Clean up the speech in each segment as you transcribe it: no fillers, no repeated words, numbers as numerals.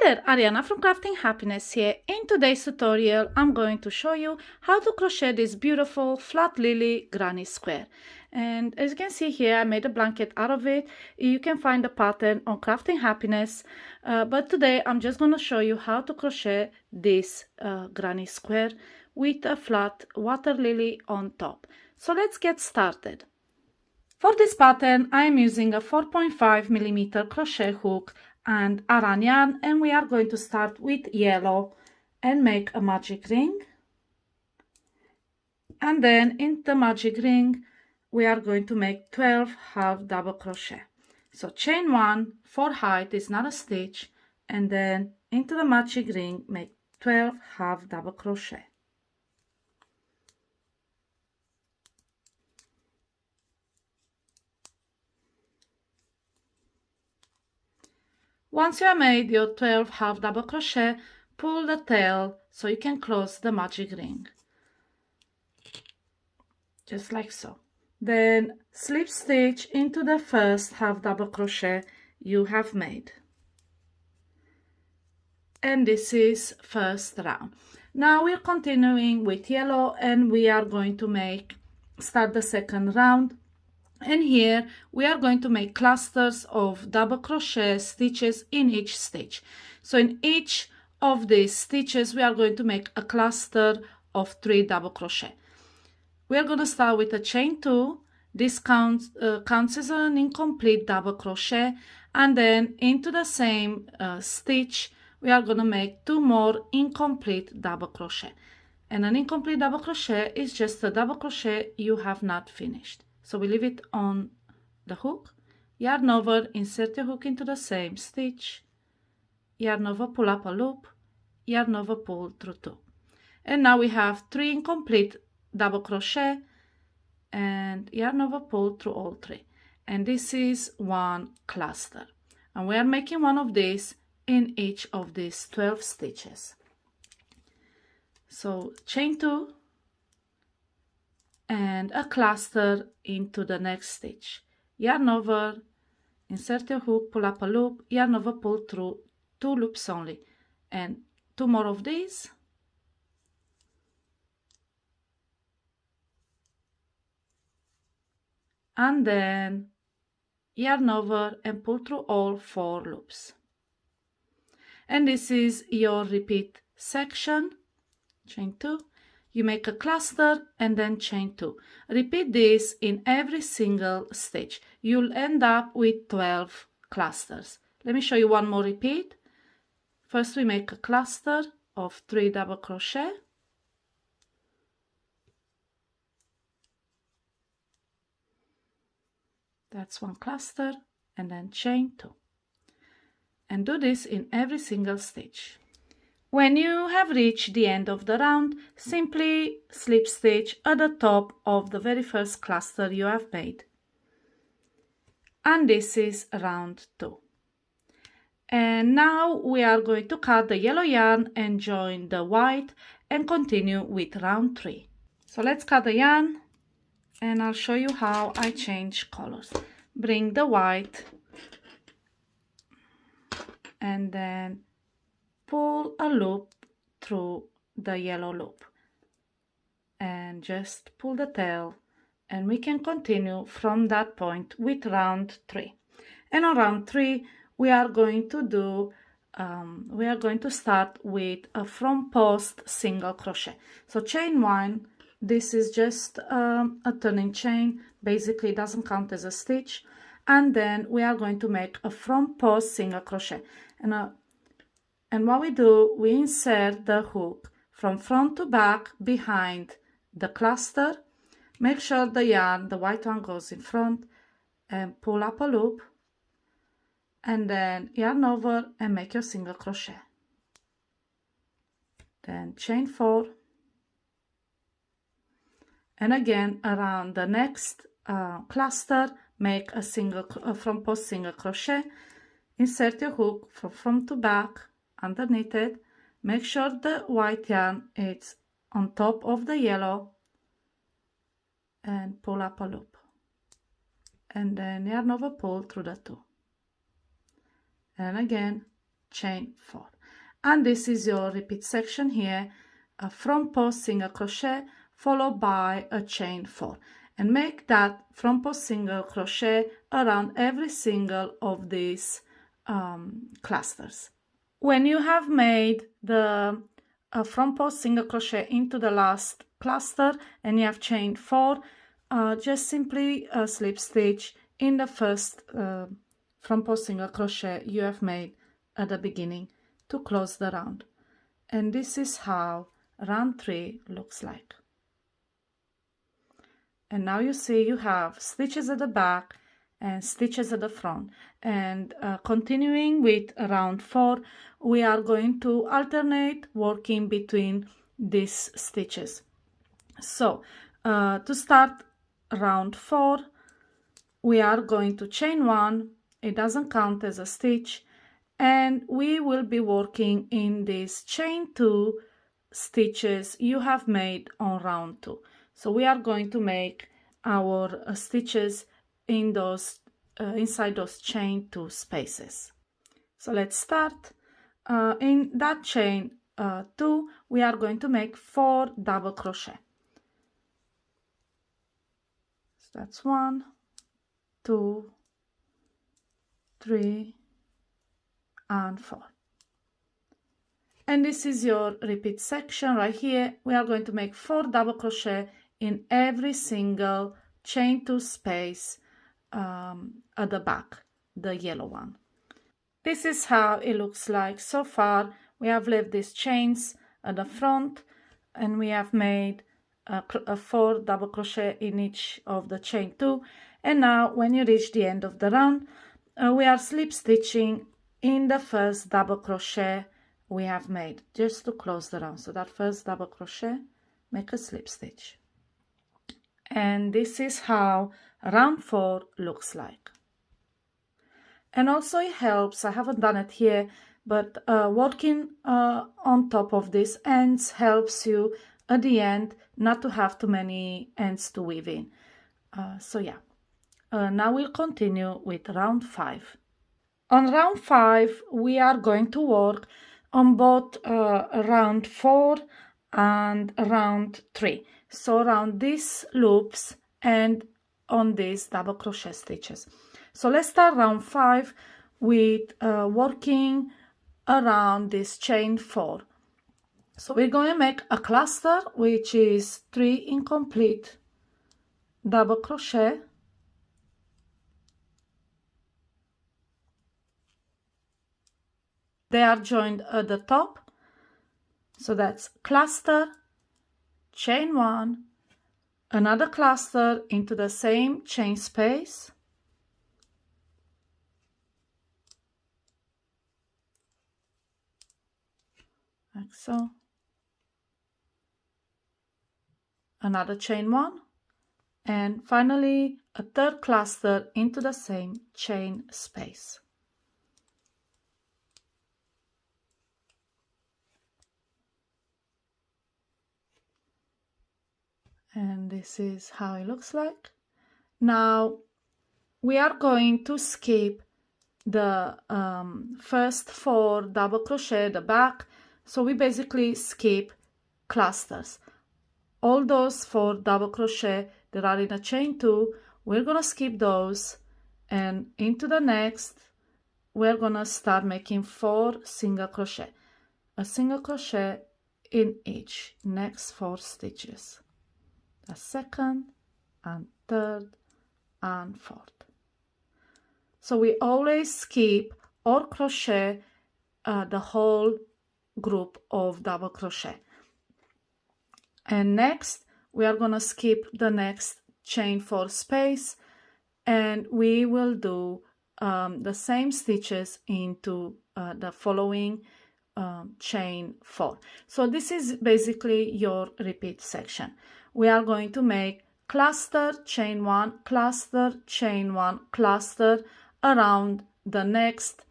there, Ariana from Crafting Happiness here. In today's tutorial, I'm going to show you how to crochet this beautiful flat lily granny square. And as you can see here, I made a blanket out of it. You can find the pattern on Crafting Happiness. But today, I'm just going to show you how to crochet this granny square with a flat water lily on top. So let's get started. For this pattern, I am using a 4.5mm crochet hook and aran yarn, and we are going to start with yellow and make a magic ring, and then in the magic ring we are going to make 12 half double crochet. So chain 1 for height is not a stitch, and then into the magic ring make 12 half double crochet. Once you have made your 12 half double crochet, pull the tail so you can close the magic ring. Just like so. Then slip stitch into the first half double crochet you have made. And this is first round. Now we're continuing with yellow, and we are going to start the second round. And here we are going to make clusters of double crochet stitches in each stitch. So in each of these stitches we are going to make a cluster of 3 double crochet. We are going to start with a chain 2. This counts as an incomplete double crochet, and then into the same stitch we are going to make 2 more incomplete double crochet. And an incomplete double crochet is just a double crochet you have not finished. So we leave it on the hook, yarn over, insert your hook into the same stitch, yarn over, pull up a loop, yarn over, pull through 2. And now we have 3 incomplete double crochet, and yarn over, pull through all 3. And this is one cluster. And we are making one of these in each of these 12 stitches. So chain 2, and a cluster into the next stitch, yarn over, insert your hook, pull up a loop, yarn over, pull through 2 loops only, and 2 more of these, and then yarn over and pull through all 4 loops. And this is your repeat section. Chain 2, you make a cluster and then chain 2. Repeat this in every single stitch. You'll end up with 12 clusters. Let me show you one more repeat. First we make a cluster of 3 double crochet. That's one cluster, and then chain 2. And do this in every single stitch. When you have reached the end of the round, simply slip stitch at the top of the very first cluster you have made. And this is round 2. And now we are going to cut the yellow yarn and join the white and continue with round 3. So let's cut the yarn, and I'll show you how I change colors. Bring the white and then pull a loop through the yellow loop and just pull the tail, and we can continue from that point with round 3. And on round 3 we are going to start with a front post single crochet. So chain 1, this is just a turning chain, basically it doesn't count as a stitch, and then we are going to make a front post single crochet. And what we do, we insert the hook from front to back behind the cluster. Make sure the yarn, the white one, goes in front, and pull up a loop, and then yarn over and make your single crochet. Then chain 4, and again around the next cluster make a front post single crochet. Insert your hook from front to back underneath it. Make sure the white yarn is on top of the yellow, and pull up a loop, and then yarn over, pull through the 2, and again chain 4. and this is your repeat section here, a front post single crochet followed by a chain 4, and make that front post single crochet around every single of these clusters. When you have made the front post single crochet into the last cluster and you have chained 4, just simply slip stitch in the first front post single crochet you have made at the beginning to close the round. And this is how round 3 looks like. And now you see you have stitches at the back and stitches at the front, and continuing with round 4, we are going to alternate working between these stitches. So to start round 4, we are going to chain 1, it doesn't count as a stitch, and we will be working in these chain 2 stitches you have made on round 2. So we are going to make our stitches in those inside those chain 2 spaces. So let's start. In that chain 2, we are going to make 4 double crochet. So that's 1, 2, 3, and 4. And this is your repeat section right here. We are going to make 4 double crochet in every single chain 2 space at the back, the yellow one. This is how it looks like so far. We have left these chains at the front and we have made 4 double crochet in each of the chain 2, and now when you reach the end of the round, we are slip stitching in the first double crochet we have made just to close the round. So that first double crochet, make a slip stitch, and this is how round 4 looks like. And also it helps, I haven't done it here, but working on top of these ends helps you at the end not to have too many ends to weave in. So yeah, now we'll continue with round 5. On round 5 we are going to work on both round 4 and round 3, so around these loops and on these double crochet stitches. So let's start round 5 with working around this chain 4. So we're going to make a cluster which is 3 incomplete double crochet, they are joined at the top, so that's cluster, chain 1, another cluster into the same chain space, like so, another chain 1, and finally a third cluster into the same chain space. And this is how it looks like. Now we are going to skip the first 4 double crochet at the back, so we basically skip clusters. All those 4 double crochet that are in a chain 2, we're gonna skip those, and into the next we're gonna start making 4 single crochet, a single crochet in each next 4 stitches, a second and third and fourth. So we always skip or crochet the whole group of double crochet. And next we are going to skip the next chain 4 space, and we will do the same stitches into the following chain 4. So this is basically your repeat section. We are going to make cluster, chain 1, cluster, chain 1, cluster around the next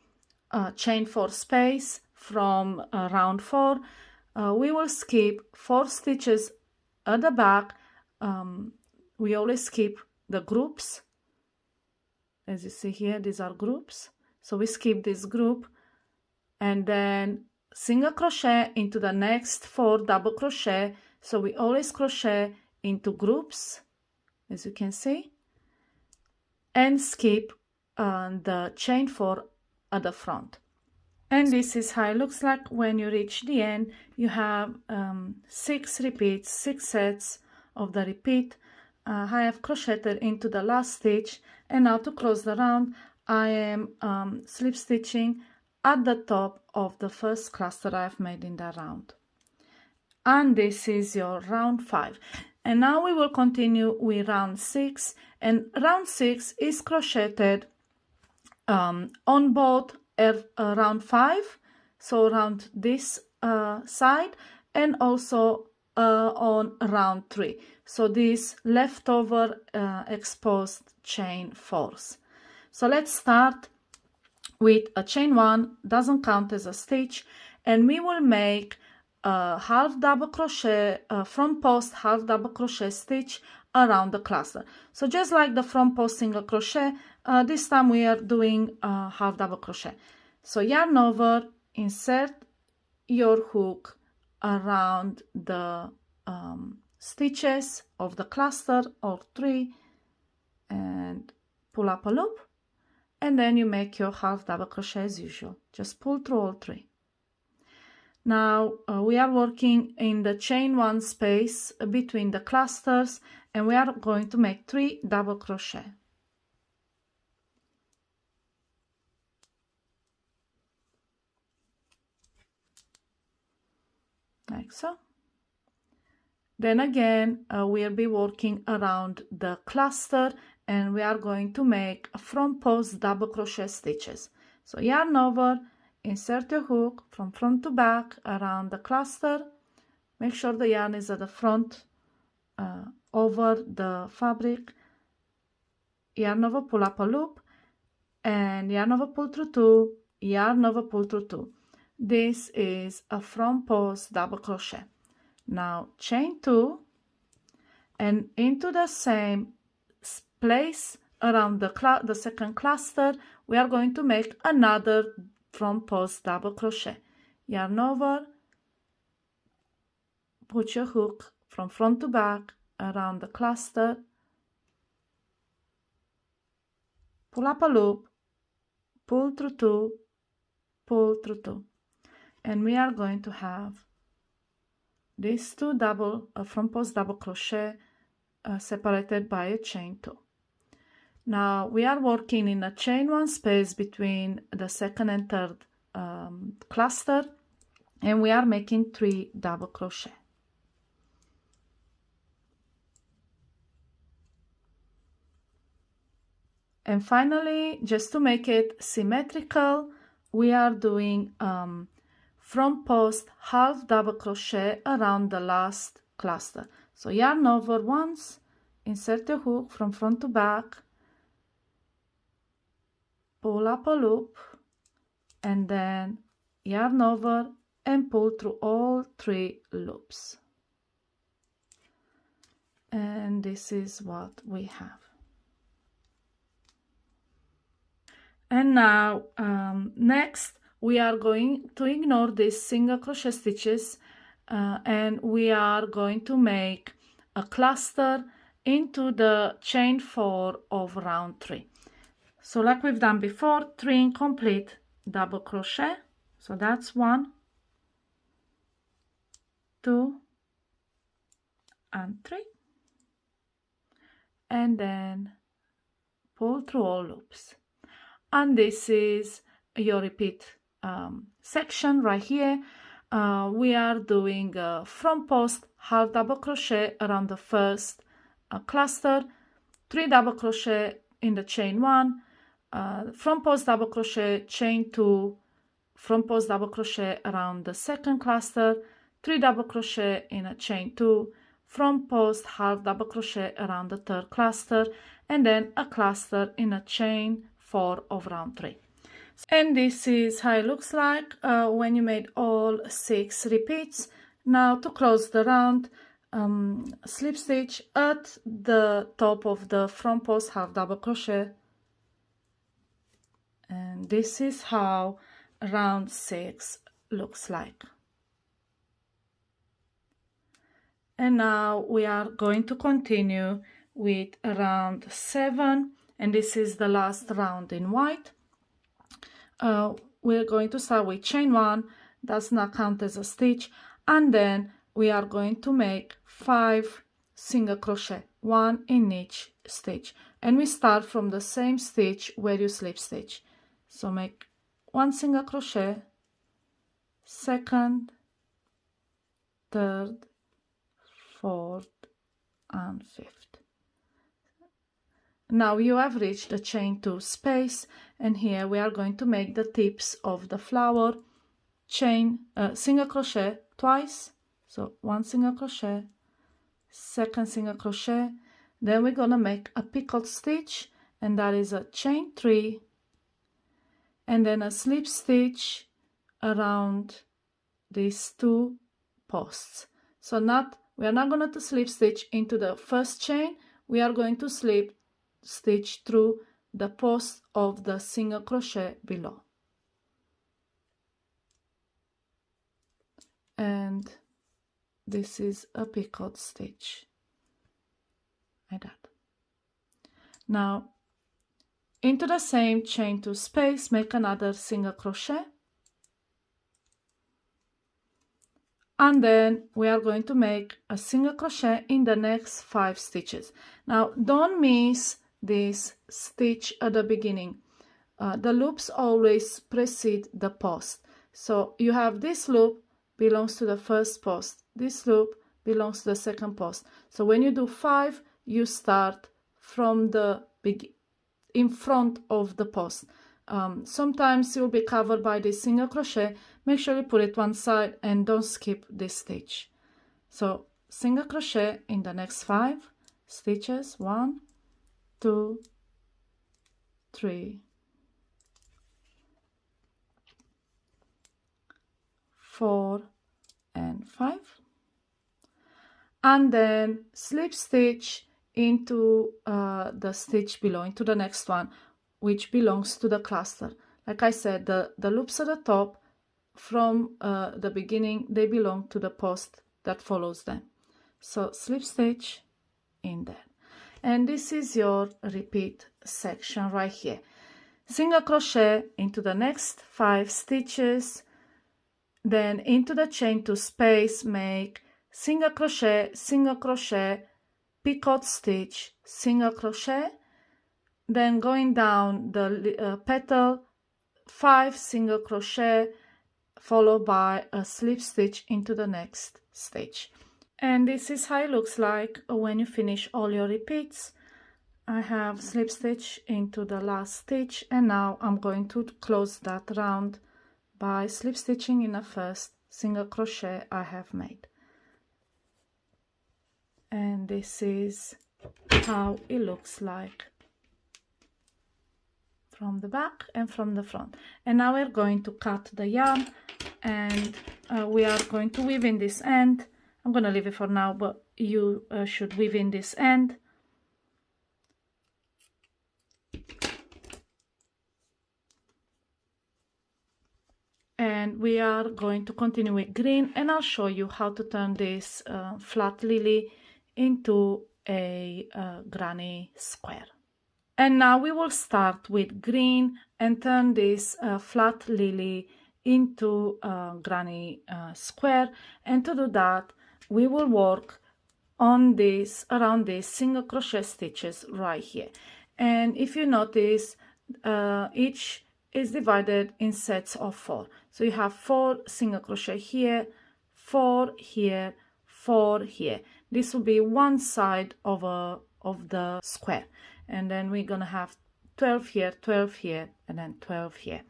chain 4 space from round 4. We will skip 4 stitches at the back. We always skip the groups. As you see here, these are groups. So we skip this group and then single crochet into the next 4 double crochet. So we always crochet into groups, as you can see, and skip the chain 4 at the front. And this is how it looks like when you reach the end. You have 6 repeats, 6 sets of the repeat. I have crocheted into the last stitch, and now to close the round I am slip stitching at the top of the first cluster I have made in the round. And this is your round 5. And now we will continue with round 6, and round 6 is crocheted on both round 5, so around this side, and also on round 3, so this leftover exposed chain 4s. So let's start with a chain 1, doesn't count as a stitch, and we will make a half double crochet front post half double crochet stitch around the cluster. So just like the front post single crochet, this time we are doing half double crochet. So yarn over, insert your hook around the stitches of the cluster or 3 and pull up a loop, and then you make your half double crochet as usual. Just pull through all 3. Now we are working in the chain 1 space between the clusters, and we are going to make 3 double crochet. Like so. Then again we'll be working around the cluster, and we are going to make a front post double crochet stitches. So yarn over, insert your hook from front to back around the cluster. Make sure the yarn is at the front over the fabric. Yarn over, pull up a loop, and yarn over, pull through 2, yarn over, pull through 2. This is a front post double crochet. Now chain 2, and into the same place around the second cluster we are going to make another front post double crochet. Yarn over, put your hook from front to back around the cluster, pull up a loop, pull through 2, pull through 2, and we are going to have these 2 front post double crochet separated by a chain 2. Now we are working in a chain 1 space between the second and third cluster, and we are making 3 double crochet. And finally, just to make it symmetrical, we are doing front post half double crochet around the last cluster. So yarn over once, insert your hook from front to back, pull up a loop, and then yarn over and pull through all 3 loops. And this is what we have. And now next we are going to ignore these single crochet stitches and we are going to make a cluster into the chain 4 of round 3. So like we've done before, 3 incomplete double crochet. So that's 1, 2, and 3, and then pull through all loops. And this is your repeat section right here. We are doing a front post half double crochet around the first cluster, 3 double crochet in the chain 1, front post double crochet, chain 2, front post double crochet around the second cluster, 3 double crochet in a chain 2, front post half double crochet around the third cluster, and then a cluster in a chain 4 of round 3. And this is how it looks like when you made all 6 repeats. Now to close the round, slip stitch at the top of the front post half double crochet, and this is how round 6 looks like. And now we are going to continue with round 7, and this is the last round in white. We're going to start with chain 1, does not count as a stitch, and then we are going to make 5 single crochet, 1 in each stitch, and we start from the same stitch where you slip stitch. So make 1 single crochet, second, third, fourth, and fifth. Now you have reached the chain 2 space, and here we are going to make the tips of the flower. Single crochet twice, so 1 single crochet, second single crochet, then we're gonna make a picot stitch, and that is a chain 3, and then a slip stitch around these 2 posts. So we are not going to slip stitch into the first chain, we are going to slip stitch through the post of the single crochet below. And this is a picot stitch, like that. Now, into the same chain 2 space, make another single crochet, and then we are going to make a single crochet in the next 5 stitches. Now, don't miss this stitch at the beginning. The loops always precede the post. So you have this loop belongs to the first post, this loop belongs to the second post. So when you do 5, you start from the in front of the post. Sometimes you'll be covered by this single crochet. Make sure you put it one side and don't skip this stitch. So single crochet in the next 5 stitches, 1, 2, 3, 4, and 5, and then slip stitch into the stitch below, into the next one, which belongs to the cluster. Like I said, the loops at the top from the beginning, they belong to the post that follows them. So slip stitch in there, and this is your repeat section right here. Single crochet into the next 5 stitches, then into the chain 2 space, make single crochet, picot stitch, single crochet, then going down the petal, 5 single crochet, followed by a slip stitch into the next stitch. And this is how it looks like when you finish all your repeats. I have slip stitch into the last stitch, and now I'm going to close that round by slip stitching in the first single crochet I have made. And this is how it looks like from the back and from the front. And now we're going to cut the yarn, and we are going to weave in this end. I'm going to leave it for now, but you should weave in this end. And we are going to continue with green, and I'll show you how to turn this flat lily into a granny square. And now we will start with green and turn this flat lily into granny square. And to do that, we will work on this, around these single crochet stitches right here. And if you notice, each is divided in sets of 4. So you have 4 single crochet here, 4 here, 4 here. This will be one side of the square, and then we're gonna have 12 here, 12 here, and then 12 here.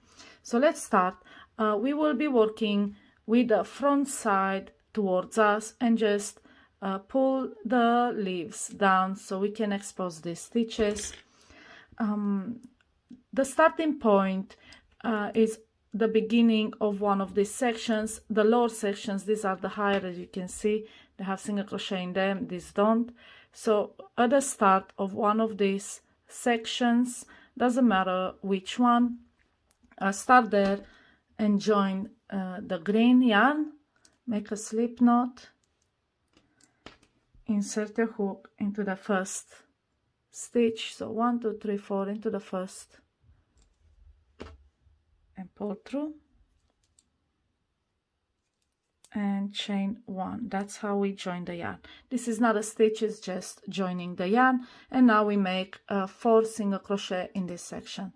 So let's start. We will be working with the front side towards us, and just pull the leaves down so we can expose these stitches. The starting point is the beginning of one of these sections. The lower sections, these are the higher, as you can see, they have single crochet in them, these don't. So at the start of one of these sections, doesn't matter which one, start there and join the green yarn, make a slip knot, insert your hook into the first stitch, so 1 2 3 4 into the first, and pull through and chain 1. That's how we join the yarn. This is not a stitch, it's just joining the yarn. And now we make 4 single crochet in this section.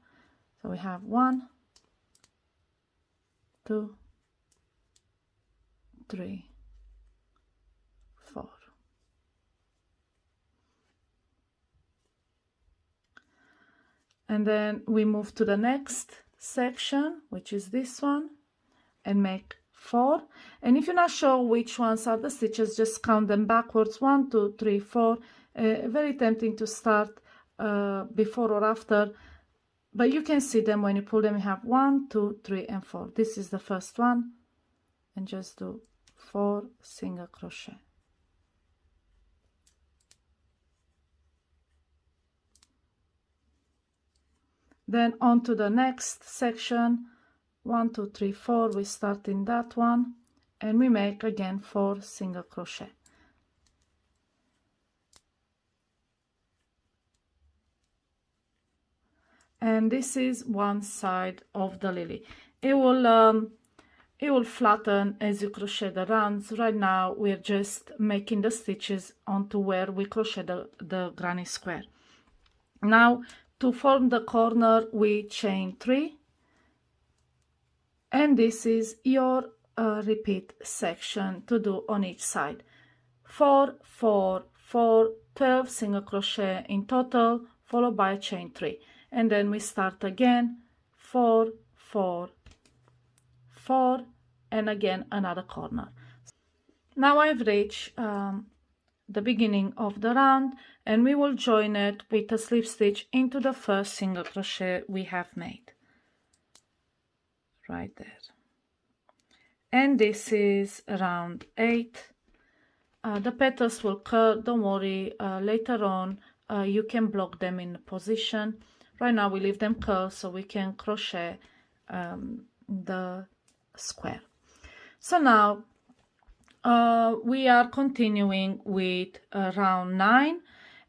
So we have 1 2 3 4. And then we move to the next section, which is this one, and make 4. And if you're not sure which ones are the stitches, just count them backwards, 1 2 3 4. Very tempting to start before or after, but you can see them when you pull them. You have 1 2 3 and 4. This is the first one, and just do 4 single crochet. Then on to the next section, 1 2 3 4. We start in that one, and we make again 4 single crochet. And this is one side of the lily. It will flatten as you crochet the rounds. Right now we're just making the stitches onto where we crochet the granny square. Now to form the corner we chain 3, and this is your repeat section to do on each side. 4 4 4, 12 single crochet in total, followed by a chain 3. And then we start again, 4 4 4, and again another corner. Now I've reached the beginning of the round, and we will join it with a slip stitch into the first single crochet we have made right there. And this is round 8. The petals will curl, don't worry, later on you can block them in position. Right now we leave them curl so we can crochet the square. So now we are continuing with round 9,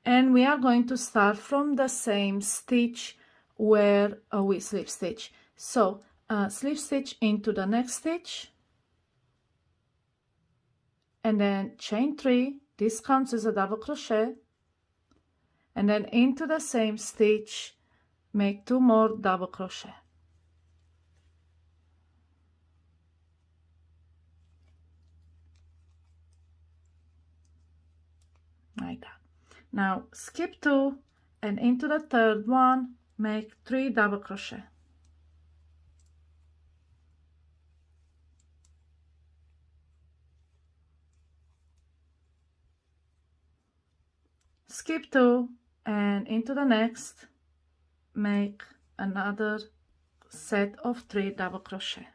and we are going to start from the same stitch where we slip stitch. So slip stitch into the next stitch, and then chain 3. This counts as a double crochet, and then into the same stitch make 2 more double crochet. Like that. Now skip 2, and into the third one make 3 double crochet. Skip 2, and into the next make another set of 3 double crochet.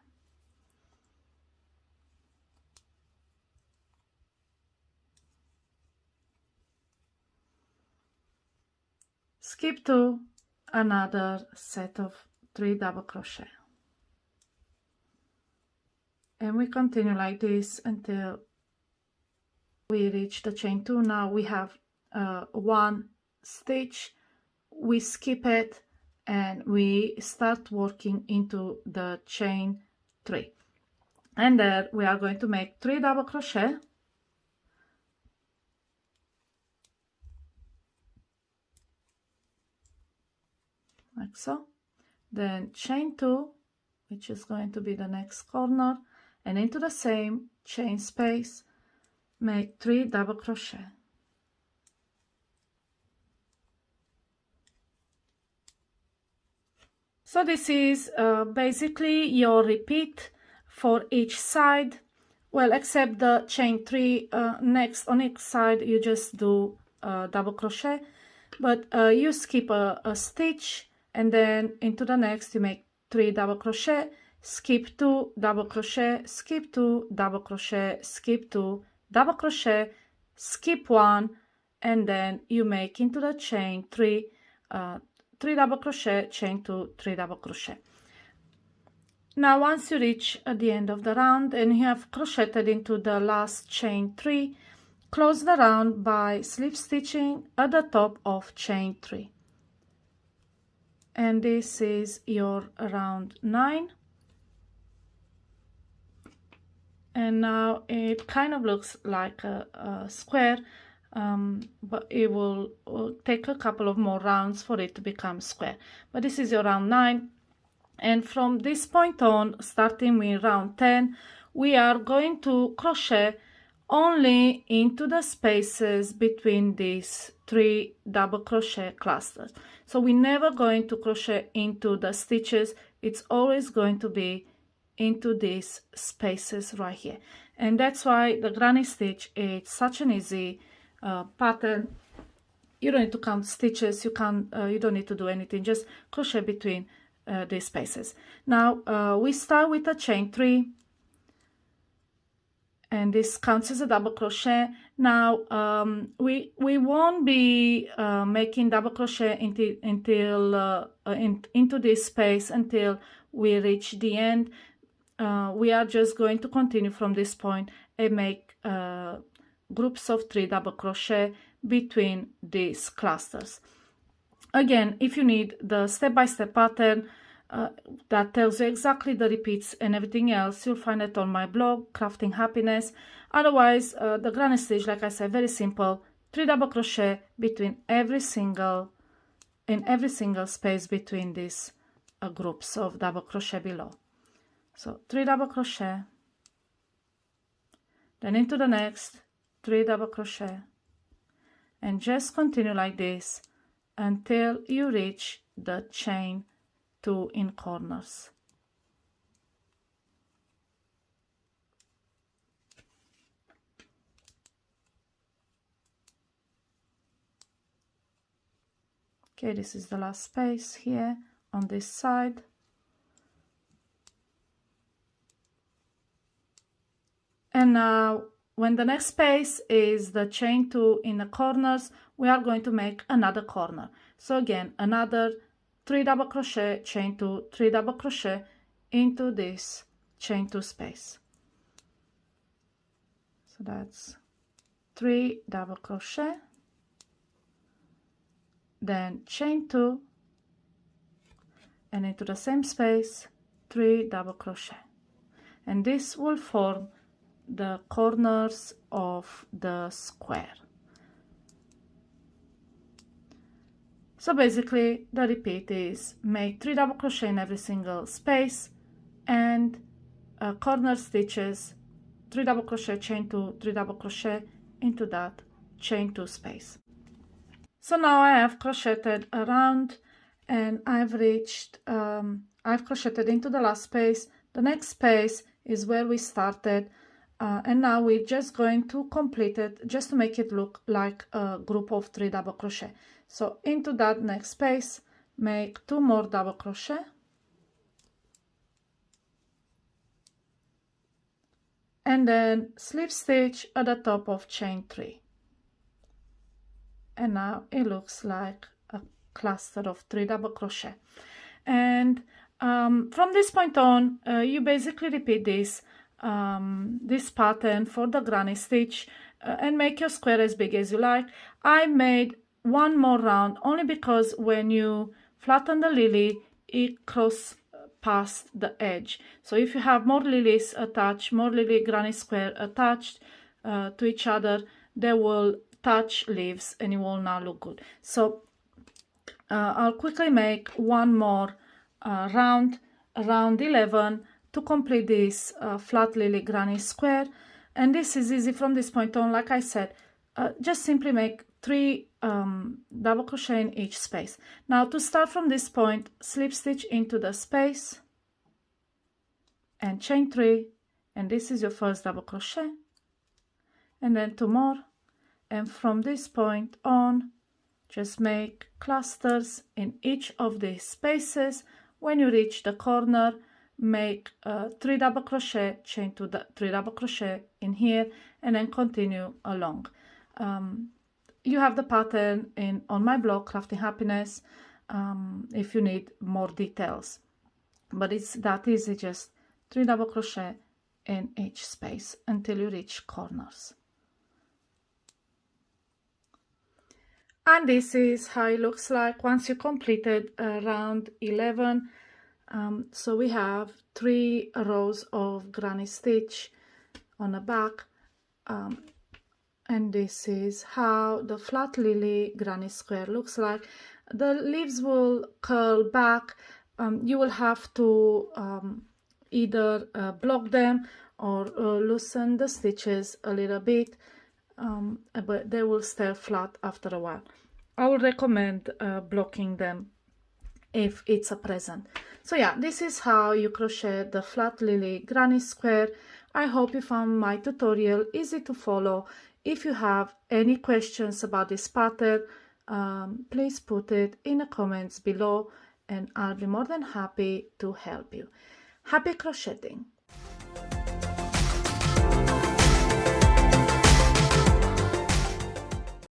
Skip 2, another set of 3 double crochet, and we continue like this until we reach the chain 2. Now we have 1 stitch, we skip it, and we start working into the chain 3, and there we are going to make 3 double crochet, like so. Then chain 2, which is going to be the next corner, and into the same chain space make 3 double crochet. So this is basically your repeat for each side, well, except the chain 3. Next on each side you just do double crochet, but you skip a stitch, and then into the next you make 3 double crochet, skip 2 double crochet, skip 2 double crochet, skip 2 double crochet, skip 1, and then you make into the chain 3 3 double crochet, chain 2, 3 double crochet. Now once you reach at the end of the round and you have crocheted into the last chain 3, close the round by slip stitching at the top of chain 3. And this is your round 9. And now it kind of looks like a square, but it will take a couple of more rounds for it to become square. But this is your round 9. And from this point on, starting with round 10, we are going to crochet only into the spaces between these 3 double crochet clusters. So we're never going to crochet into the stitches. It's always going to be into these spaces right here. And that's why the granny stitch is such an easy pattern. You don't need to count stitches, you don't need to do anything, just crochet between these spaces. Now we start with a chain 3, and this counts as a double crochet. Now we won't be making double crochet into this space until we reach the end. We are just going to continue from this point and make groups of 3 double crochet between these clusters. Again, if you need the step-by-step pattern that tells you exactly the repeats and everything else, you'll find it on my blog, Crafting Happiness. Otherwise, the granny stitch, like I said, very simple. 3 double crochet between every single space between these groups of double crochet below. So 3 double crochet, then into the next 3 double crochet, and just continue like this until you reach the chain 2 in corners. Okay, this is the last space here on this side. And now when the next space is the chain 2 in the corners, we are going to make another corner. So again, another 3 double crochet, chain 2, 3 double crochet into this chain 2 space. So that's 3 double crochet, then chain 2, and into the same space 3 double crochet, and this will form the corners of the square. So basically the repeat is make 3 double crochet in every single space and corner stitches, 3 double crochet, chain 2, 3 double crochet into that chain 2 space. So now I have crocheted around and I've reached, I've crocheted into the last space. The next space is where we started. And now we're just going to complete it just to make it look like a group of 3 double crochet. So into that next space, make 2 more double crochet, and then slip stitch at the top of chain 3. And now it looks like a cluster of 3 double crochet. And from this point on, you basically repeat this pattern for the granny stitch and make your square as big as you like. I made 1 more round only because when you flatten the lily, it crosses past the edge. So if you have more lilies attached, more lily granny square attached to each other, they will touch leaves and it will not look good. So I'll quickly make 1 more round, round 11, to complete this flat lily granny square. And this is easy from this point on. Like I said, just simply make 3 double crochet in each space. Now to start from this point, slip stitch into the space and chain 3, and this is your first double crochet, and then 2 more, and from this point on just make clusters in each of these spaces. When you reach the corner, make 3 double crochet, chain 2, 3 double crochet in here, and then continue along. You have the pattern on my blog, Crafting Happiness, if you need more details. but it's that easy, just 3 double crochet in each space until you reach corners. And this is how it looks like once you completed round 11. So we have 3 rows of granny stitch on the back, and this is how the flat lily granny square looks like. The leaves will curl back. You will have to either block them or loosen the stitches a little bit, but they will stay flat after a while. I would recommend blocking them if it's a present. So yeah, this is how you crochet the flat lily granny square. I hope you found my tutorial easy to follow. If you have any questions about this pattern, please put it in the comments below and I'll be more than happy to help you. Happy crocheting!